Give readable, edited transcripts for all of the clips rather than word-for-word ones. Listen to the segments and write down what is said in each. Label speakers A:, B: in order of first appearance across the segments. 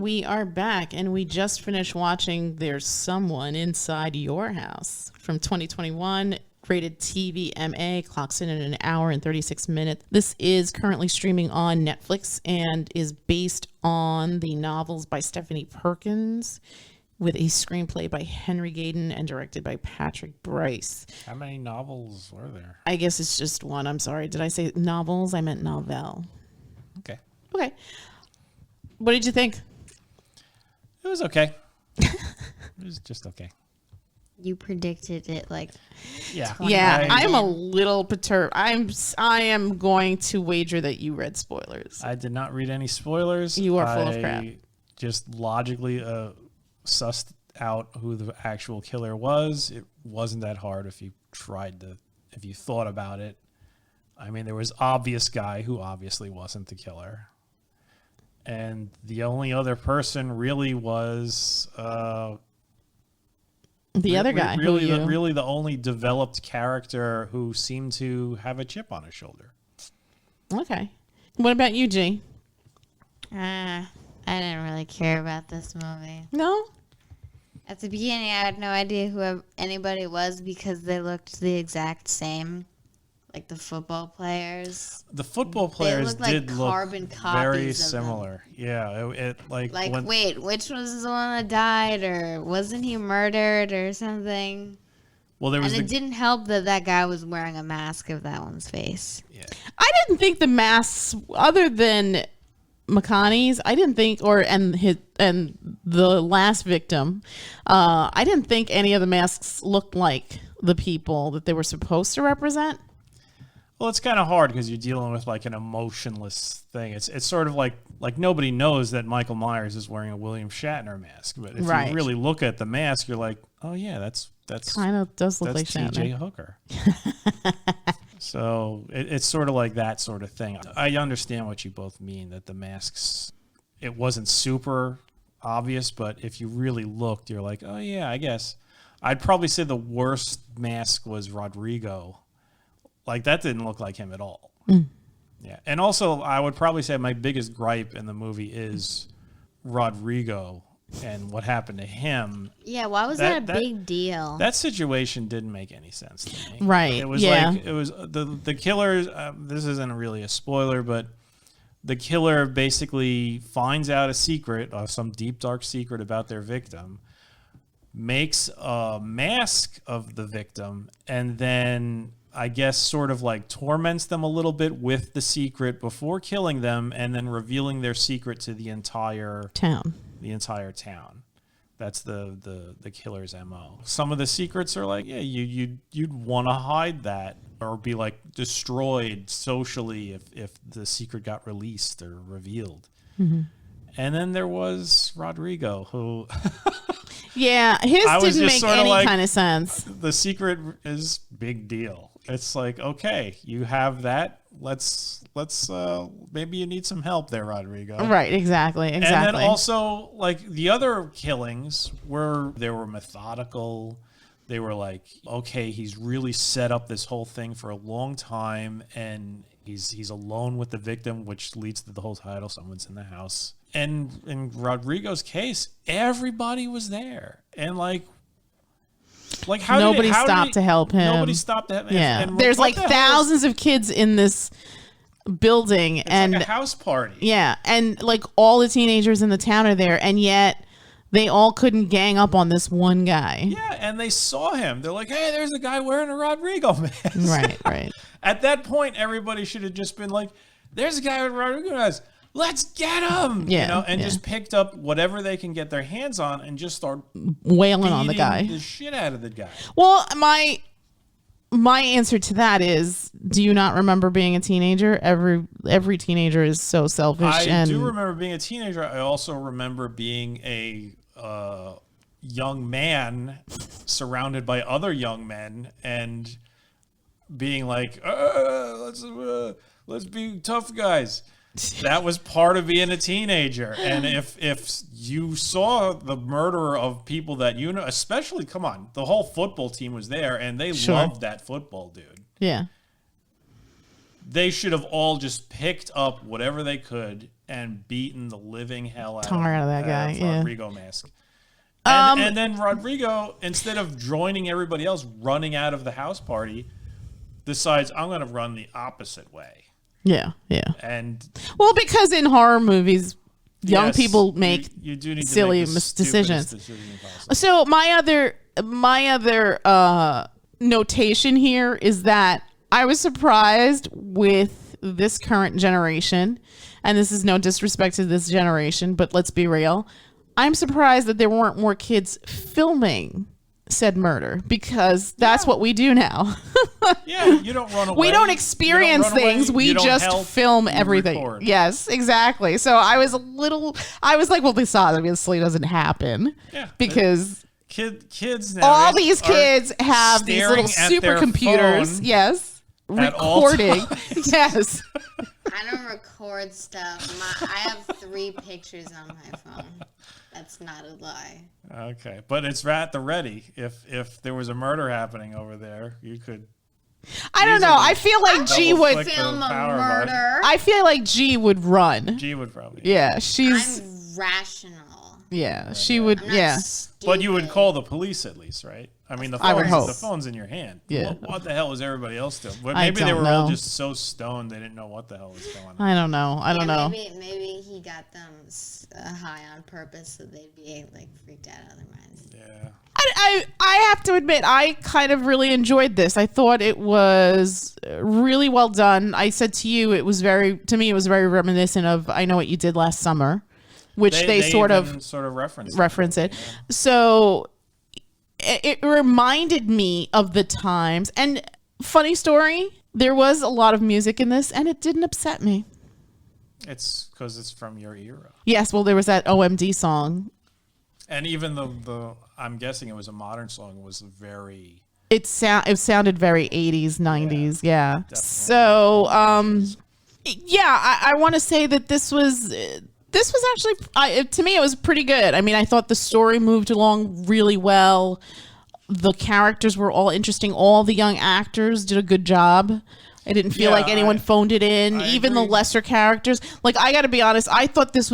A: we are back, and we just finished watching There's Someone Inside Your House from 2021, rated TV MA, clocks in at an hour and 36 minutes. This is currently streaming on Netflix and is based on the novels by Stephanie Perkins with a screenplay by Henry Gayden and directed by Patrick Brice.
B: How many novels were there?
A: I guess it's just one. I'm sorry. Did I say novels? I meant novel.
B: Okay.
A: Okay. What did you think?
B: It was okay. It was just okay.
C: You predicted it like.
B: Yeah.
A: Yeah, I'm a little perturbed. I am going to wager that you read spoilers.
B: I did not read any spoilers.
A: You are full of crap.
B: Just logically sussed out who the actual killer was. It wasn't that hard if you thought about it. I mean, there was obvious guy who obviously wasn't the killer. And the only other person really was
A: the other guy.
B: Really the only developed character who seemed to have a chip on his shoulder.
A: Okay. What about you, G?
C: I didn't really care about this movie.
A: No?
C: At the beginning, I had no idea who anybody was because they looked the exact same. Like the football players.
B: The football players did look
C: carbon
B: very
C: copies
B: similar. Yeah,
C: wait, which was the one that died, or wasn't he murdered or something?
B: Well, it
C: didn't help that guy was wearing a mask of that one's face.
B: Yeah.
A: I didn't think the masks, other than Makani's, I didn't think, and the last victim, I didn't think any of the masks looked like the people that they were supposed to represent.
B: Well, it's kind of hard because you're dealing with like an emotionless thing. It's sort of like nobody knows that Michael Myers is wearing a William Shatner mask, but if you really look at the mask, you're like, oh yeah, that's
A: kind of does look like Shatner.
B: T.J. Hooker. So it's sort of like that sort of thing. I understand what you both mean, that the masks, it wasn't super obvious, but if you really looked, you're like, oh yeah, I guess. I'd probably say the worst mask was Rodrigo. Like, that didn't look like him at all. Mm. Yeah. And also, I would probably say my biggest gripe in the movie is Rodrigo and what happened to him.
C: Yeah, why was that a big deal?
B: That situation didn't make any sense to me.
A: Right.
B: It was the killer, this isn't really a spoiler, but the killer basically finds out a secret, some deep, dark secret about their victim, makes a mask of the victim, and then I guess sort of like torments them a little bit with the secret before killing them, and then revealing their secret to the entire town. That's the killer's MO. Some of the secrets are like, yeah, you'd want to hide that or be like destroyed socially if the secret got released or revealed. Mm-hmm. And then there was Rodrigo, who
A: yeah, his didn't make any kind of sense.
B: The secret is big deal. It's like, okay, you have that. Let's maybe you need some help there, Rodrigo.
A: Right, exactly.
B: And then also, like, the other killings were methodical. They were like, okay, he's really set up this whole thing for a long time, and he's alone with the victim, which leads to the whole title, someone's in the house. And in Rodrigo's case, everybody was there. And how
A: nobody stopped to help him.
B: Nobody stopped to help him.
A: Yeah. There's like thousands of kids in this building.
B: It's
A: and
B: like a house party.
A: Yeah. And like all the teenagers in the town are there. And yet they all couldn't gang up on this one guy.
B: Yeah. And they saw him. They're like, hey, there's a guy wearing a Rodrigo mask.
A: Right.
B: At that point, everybody should have just been like, there's a guy with a Rodrigo mask. Let's get him, just picked up whatever they can get their hands on and just start
A: wailing on the guy,
B: the shit out of the guy.
A: Well, my answer to that is, do you not remember being a teenager? Every teenager is so selfish.
B: I do remember being a teenager. I also remember being a young man surrounded by other young men and being like, let's be tough guys. That was part of being a teenager. And if you saw the murder of people that you know, especially, come on, the whole football team was there and they loved that football dude.
A: Yeah.
B: they should have all just picked up whatever they could and beaten the living hell out
A: Tar out of that guy, yeah.
B: Rodrigo Mask. And then Rodrigo, instead of joining everybody else running out of the house party, decides, I'm going to run the opposite way.
A: Yeah, yeah.
B: And
A: because in horror movies, young
B: yes,
A: people make
B: you do need
A: silly
B: to make the
A: decisions.
B: decision possible.
A: So my other notation here is that I was surprised with this current generation, and this is no disrespect to this generation, but let's be real. I'm surprised that there weren't more kids filming said murder, because that's what we do now.
B: Yeah, you don't run away.
A: We don't experience things. We just film everything.
B: Record.
A: Yes, exactly. So I was like, well, this obviously doesn't happen.
B: Yeah,
A: because
B: kids now,
A: all these kids have these little supercomputers. Yes, recording. Yes.
C: I don't record stuff. I have 3 pictures on my phone. That's not a lie.
B: Okay, but it's at the ready. If there was a murder happening over there, you could.
A: I don't know. I feel like G would
C: film a murder.
A: I feel like G would run.
B: G would probably.
A: Yeah, she's.
C: I'm rational.
A: Yeah, she would. Yeah.
C: Stupid.
B: But you would call the police at least, right? I mean, the phone's in your hand.
A: Yeah.
B: What the hell was everybody else doing? Well,
A: I
B: maybe they
A: don't
B: were all
A: know.
B: just so stoned they didn't know what the hell was going on.
A: I don't know. I don't know.
C: Maybe he got them high on purpose so they'd be like freaked out of their minds.
B: Yeah.
A: I have to admit, I kind of really enjoyed this. I thought it was really well done. I said to you, it was very reminiscent of I Know What You Did Last Summer, which they sort of reference it.
B: Yeah.
A: So it reminded me of the times. And funny story, there was a lot of music in this, and it didn't upset me.
B: It's because it's from your era.
A: Yes, well, there was that OMD song.
B: And even the I'm guessing it was a modern song, was very.
A: It sounded very 80s, 90s, yeah.
B: Definitely.
A: So, I want to say that this was actually, to me, it was pretty good. I mean, I thought the story moved along really well. The characters were all interesting. All the young actors did a good job. I didn't feel like anyone phoned it in. Even the lesser characters. Like, I got to be honest, I thought this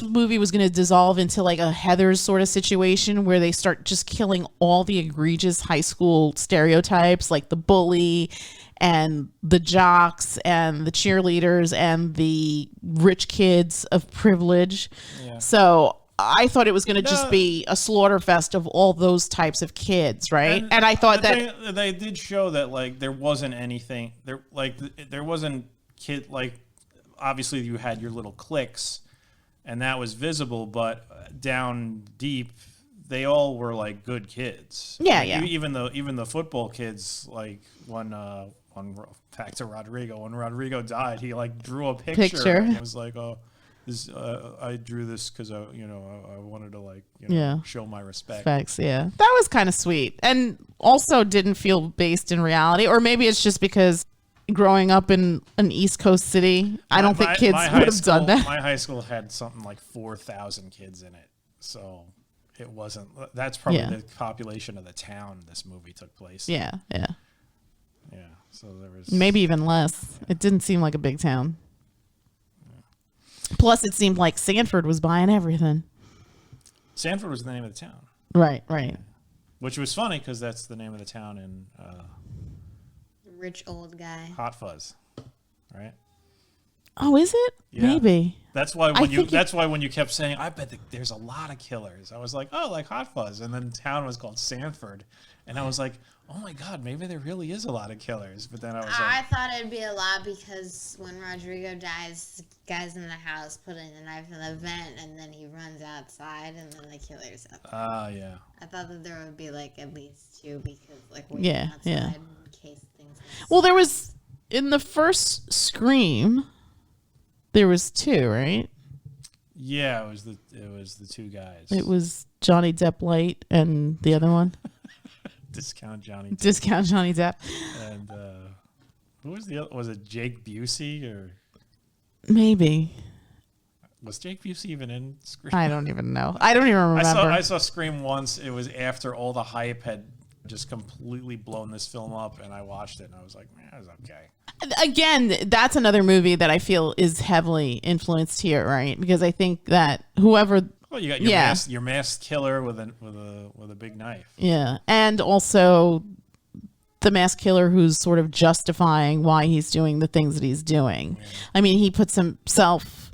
A: movie was going to dissolve into like a Heathers sort of situation where they start just killing all the egregious high school stereotypes, like the bully and the jocks and the cheerleaders and the rich kids of privilege. Yeah. So I thought it was going to just be a slaughter fest of all those types of kids, right? And I thought that
B: they did show that like there wasn't anything there, like there wasn't obviously you had your little cliques and that was visible, but down deep they all were like good kids.
A: Yeah,
B: like,
A: yeah.
B: Even the football kids, like when back to Rodrigo, when Rodrigo died, he like drew a picture. And it was like, oh, this I drew this because I wanted to show my respect.
A: Facts, yeah. That was kind of sweet, and also didn't feel based in reality, or maybe it's just because growing up in an East Coast city, I don't think kids would have done that.
B: My high school had something like 4,000 kids in it, so it wasn't. That's probably the population of the town this movie took place in.
A: Yeah.
B: So there was
A: maybe even less. It didn't seem like a big town. Plus, it seemed like Sanford was buying everything.
B: Sanford was the name of the town.
A: Right.
B: Which was funny because that's the name of the town in
C: Rich old guy.
B: Hot Fuzz, right?
A: Oh, is it?
B: Yeah.
A: Maybe.
B: That's why when you kept saying, I bet there's a lot of killers, I was like, oh, like Hot Fuzz. And then the town was called Sanford. And I was like, oh my God, maybe there really is a lot of killers. But then I was
C: I thought it'd be a lot because when Rodrigo dies, guys in the house put in a knife in the vent and then he runs outside and then the killer's up.
B: Yeah.
C: I thought that there would be like at least 2 because like
A: yeah.
C: in case things.
A: Well, there was in the first Scream. There was 2, right?
B: Yeah, it was the 2 guys.
A: It was Johnny Depp Light and the other one.
B: Discount Johnny
A: Depp.
B: And who was the other? Was it Jake Busey or
A: maybe?
B: Was Jake Busey even in Scream?
A: I don't even know. I don't even remember.
B: I saw Scream once. It was after all the hype had just completely blown this film up, and I watched it and I was like, man, it was okay.
A: Again, that's another movie that I feel is heavily influenced here, right? Because I think that whoever,
B: Well, you got your masked killer with a big knife.
A: yeah, and also the masked killer who's sort of justifying why he's doing the things that he's doing. Yeah. I mean, he puts himself.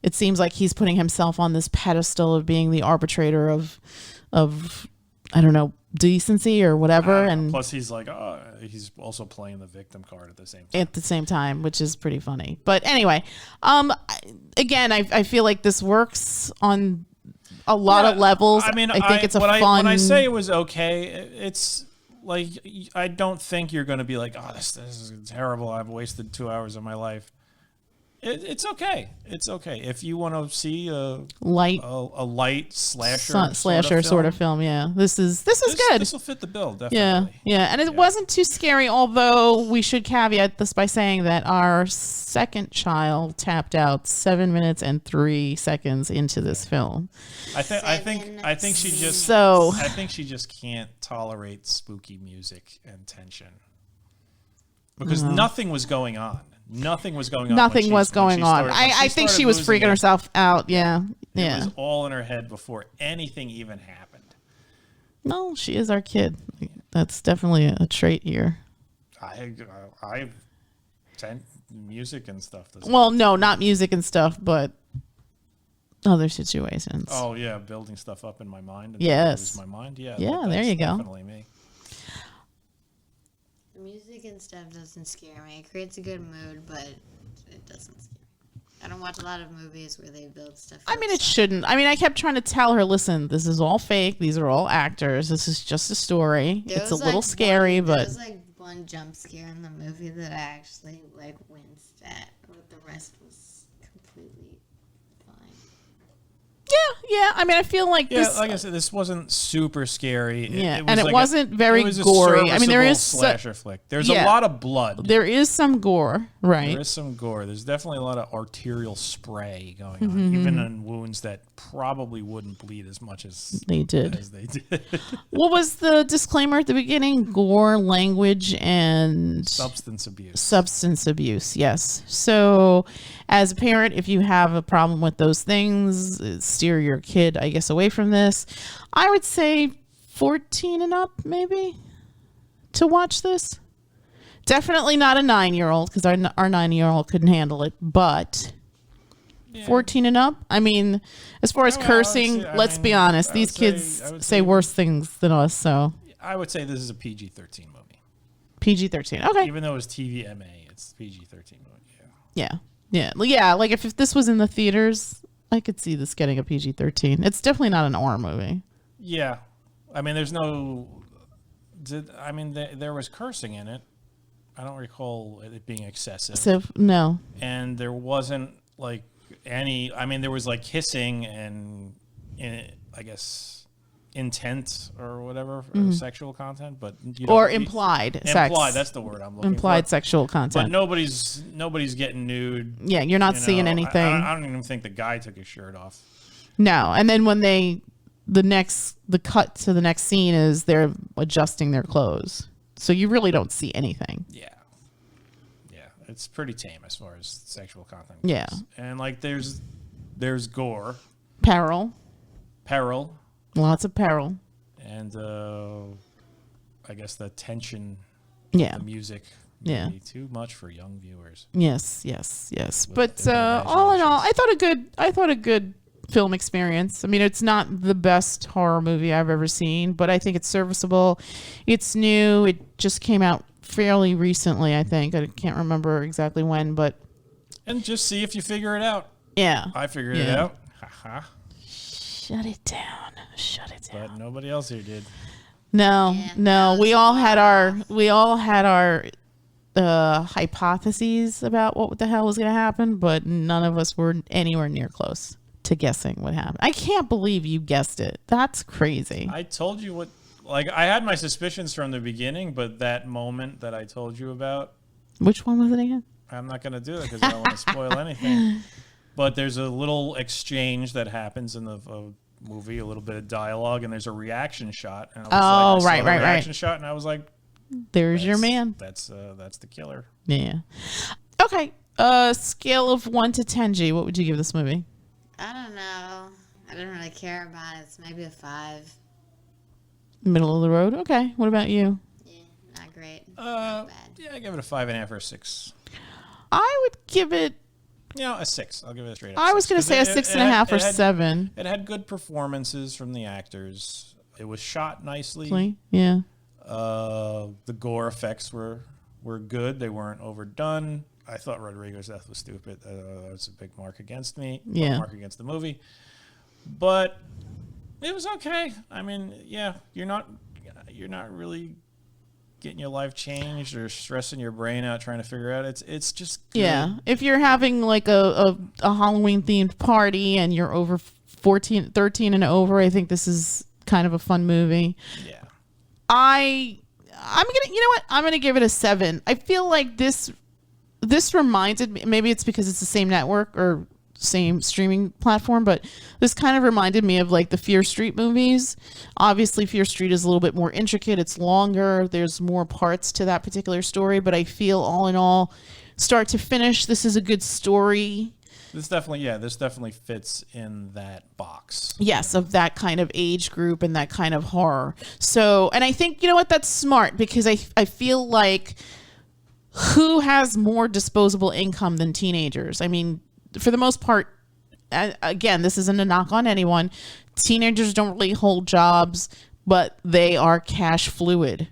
A: It seems like he's putting himself on this pedestal of being the arbitrator of I don't know, decency or whatever. And
B: plus, he's like, he's also playing the victim card at the same time.
A: At the same time, which is pretty funny. But anyway, again, I feel like this works on a lot of levels.
B: I mean,
A: I think it's a fun.
B: When I say it was okay, it's like I don't think you're going to be like, oh, this is terrible. I've wasted 2 hours of my life. It's okay. It's okay if you want to see a light slasher
A: sort of film. Yeah, this is good.
B: This will fit the bill, definitely.
A: Yeah, and it wasn't too scary. Although we should caveat this by saying that our second child tapped out 7 minutes and 3 seconds into this film.
B: I think she just can't tolerate spooky music and tension because nothing was going on. Nothing was going on.
A: Nothing was going on. I think she was freaking herself out. Yeah.
B: It was all in her head before anything even happened.
A: No, she is our kid. That's definitely a trait here.
B: Music and stuff.
A: Well, no, not music and stuff, but other situations.
B: Oh yeah, building stuff up in my mind. And
A: yes.
B: My mind. Yeah.
A: Yeah, there you go.
B: Definitely me.
C: Music and stuff doesn't scare me. It creates a good mood, but it doesn't scare me. I don't watch a lot of movies where they build stuff.
A: I mean, it shouldn't. I mean, I kept trying to tell her, listen, this is all fake. These are all actors. This is just a story. It's a little scary, but...
C: There was like one jump scare in the movie that I actually like winced at, but the rest was completely fine.
A: Yeah. I mean, I feel like this...
B: like I said, this wasn't super scary.
A: It wasn't very gory. I mean, there is
B: slasher flick. There's a lot of blood.
A: There is some gore, right?
B: There is some gore. There's definitely a lot of arterial spray going on, even on wounds that probably wouldn't bleed as much as
A: they did. What was the disclaimer at the beginning? Gore, language, and
B: substance abuse.
A: Substance abuse, yes. So, as a parent, if you have a problem with those things, steer your kid, I guess, away from this. I would say 14 and up, maybe, to watch this. Definitely not a 9-year-old, because our 9-year-old couldn't handle it, but 14 and up. I mean, as far as cursing, let's be honest, these kids say worse things than us, so.
B: I would say this is a PG-13 movie.
A: PG-13, okay.
B: Even though it's TVMA, it's PG-13 movie,
A: Yeah, like if this was in the theaters, I could see this getting a PG-13. It's definitely not an R movie.
B: Yeah. I mean, there was cursing in it. I don't recall it being excessive.
A: So, no.
B: And there wasn't like any, I mean, there was like kissing and I guess intent or whatever, or sexual content, but
A: implied sex.
B: Implied, that's the word I'm looking for.
A: Implied sexual content.
B: But nobody's getting nude.
A: Yeah, you're not seeing anything.
B: I don't even think the guy took his shirt off.
A: No, and then when the cut to the next scene is they're adjusting their clothes. So you really don't see anything.
B: Yeah. It's pretty tame as far as sexual content goes.
A: Yeah.
B: And like there's gore.
A: Peril. Lots of peril.
B: And I guess the tension
A: of
B: the music
A: may
B: be too much for young viewers.
A: Yes. But all in all, I thought a good film experience. I mean, it's not the best horror movie I've ever seen, but I think it's serviceable. It's new. It just came out fairly recently, I think. I can't remember exactly when, but...
B: And just see if you figure it out.
A: Yeah.
B: I figured it out. Ha-ha.
A: Shut it down.
B: But nobody else here did.
A: No. We all had our hypotheses about what the hell was going to happen, but none of us were anywhere near close to guessing what happened. I can't believe you guessed it. That's crazy.
B: I told you what... Like, I had my suspicions from the beginning, but that moment that I told you about...
A: Which one was it again?
B: I'm not going to do it because I don't want to spoil anything. But there's a little exchange that happens in the movie, a little bit of dialogue, and there's a reaction shot. And I was
A: right.
B: reaction shot, and I was like,
A: there's your man.
B: That's the killer.
A: Yeah. Okay. Scale of 1 to 10, G. What would you give this movie?
C: I don't know. I didn't really care about it. It's maybe a 5.
A: Middle of the road. Okay. What about you?
C: Yeah, not great. Not bad.
B: Yeah, I give it a 5.5 or a 6.
A: I would give it.
B: A 6. I'll give it a straight up.
A: I was going to say a 6.5 or 7.
B: It had good performances from the actors. It was shot nicely.
A: Yeah.
B: The gore effects were good. They weren't overdone. I thought Rodrigo's death was stupid. It's a big mark against me.
A: Yeah.
B: Mark against the movie. But it was okay. I mean, yeah, you're not really getting your life changed or stressing your brain out trying to figure out. It's just good.
A: Yeah. If you're having like a Halloween themed party and you're over 13 and over, I think this is kind of a fun movie.
B: Yeah.
A: I'm gonna give it a 7. I feel like this reminded me, maybe it's because it's the same network or same streaming platform, but this kind of reminded me of like the Fear Street movies. Obviously Fear Street is a little bit more intricate, it's longer, there's more parts to that particular story, but I feel all in all, start to finish, this is a good story.
B: This definitely fits in that box.
A: Yes, of that kind of age group and that kind of horror. So, and I think, you know what, that's smart, because I feel like who has more disposable income than teenagers? I mean, for the most part, again, this isn't a knock on anyone. Teenagers don't really hold jobs, but they are cash fluid.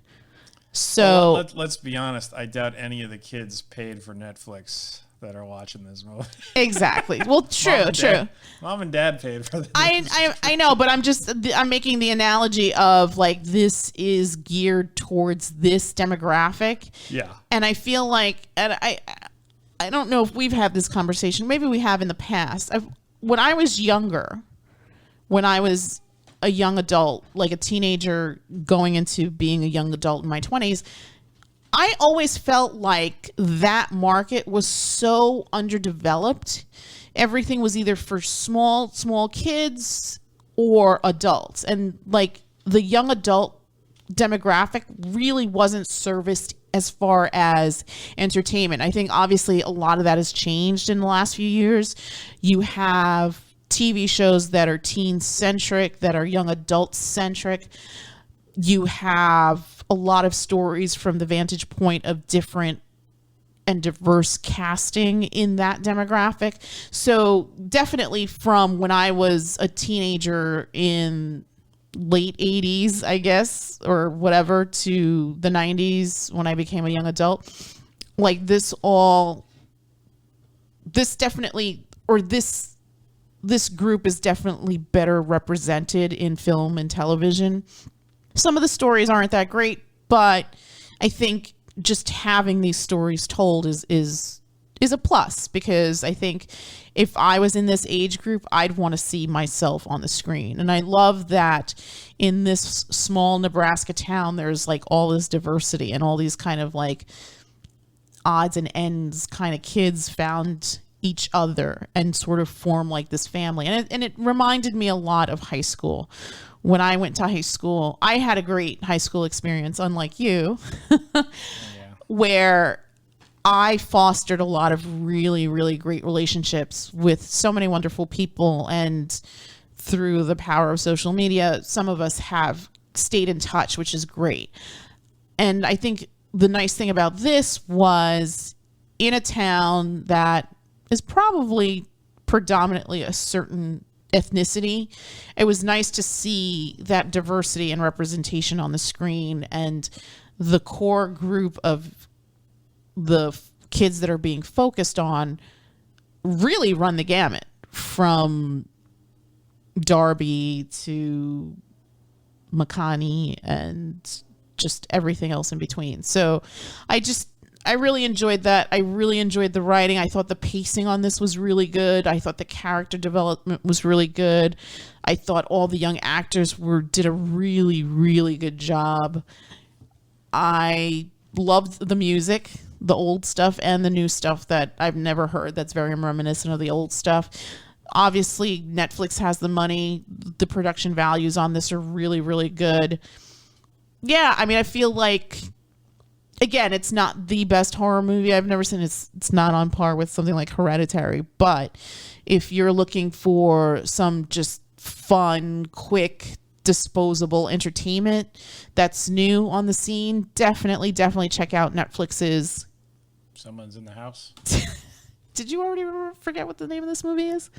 A: So
B: let's be honest. I doubt any of the kids paid for Netflix that are watching this movie.
A: Exactly. Well, true.
B: Mom and dad paid for this.
A: I know, but I'm making the analogy of like this is geared towards this demographic.
B: Yeah.
A: And I feel like, and I don't know if we've had this conversation. Maybe we have in the past. When I was younger, when I was a young adult, like a teenager going into being a young adult in my 20s, I always felt like that market was so underdeveloped. Everything was either for small kids or adults. And like the young adult demographic really wasn't serviced as far as entertainment. I think obviously a lot of that has changed in the last few years. You have TV shows that are teen centric, that are young adult centric. You have a lot of stories from the vantage point of different and diverse casting in that demographic. So definitely from when I was a teenager in late 80s, I guess, or whatever, to the 90s when I became a young adult, like this group is definitely better represented in film and television. Some of the stories aren't that great, but I think just having these stories told is a plus, because I think if I was in this age group, I'd want to see myself on the screen. And I love that in this small Nebraska town, there's like all this diversity and all these kind of like odds and ends kind of kids found each other and sort of form like this family. And it reminded me a lot of high school. When I went to high school, I had a great high school experience, unlike you, where I fostered a lot of really, really great relationships with so many wonderful people. And through the power of social media, some of us have stayed in touch, which is great. And I think the nice thing about this was in a town that is probably predominantly a certain ethnicity, it was nice to see that diversity and representation on the screen, and the core group of the kids that are being focused on really run the gamut from Darby to Makani and just everything else in between. So I really enjoyed that. I really enjoyed the writing. I thought the pacing on this was really good. I thought the character development was really good. I thought all the young actors did a really, really good job. I loved the music, the old stuff and the new stuff that I've never heard. That's very reminiscent of the old stuff. Obviously, Netflix has the money. The production values on this are really, really good. Yeah, I mean, I feel like, again, it's not the best horror movie I've never seen. It's not on par with something like Hereditary. But if you're looking for some just fun, quick, disposable entertainment that's new on the scene, definitely check out Netflix's
B: Someone's in the house.
A: Did you already forget what the name of this movie is?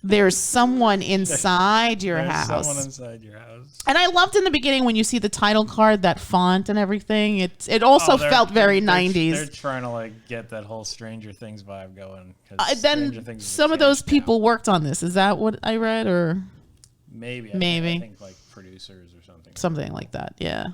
A: There's someone inside your house.
B: Someone inside your house.
A: And I loved in the beginning when you see the title card, that font and everything. It also felt very 90s.
B: They're trying to like get that whole Stranger Things vibe going.
A: Then some of those people worked on this. Is that what I read, or
B: maybe? I think like producers or something.
A: Something like that. Yeah.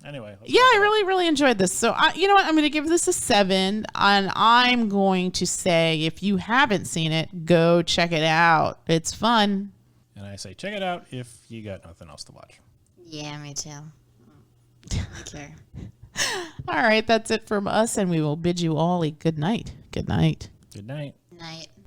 B: Anyway.
A: Yeah, I really enjoyed this. So, you know what? I'm going to give this a 7. And I'm going to say, if you haven't seen it, go check it out. It's fun.
B: And I say, check it out if you got nothing else to watch.
C: Yeah, me too. I care.
A: All right, that's it from us. And we will bid you all a good night. Good night.
B: Good night.
C: Night.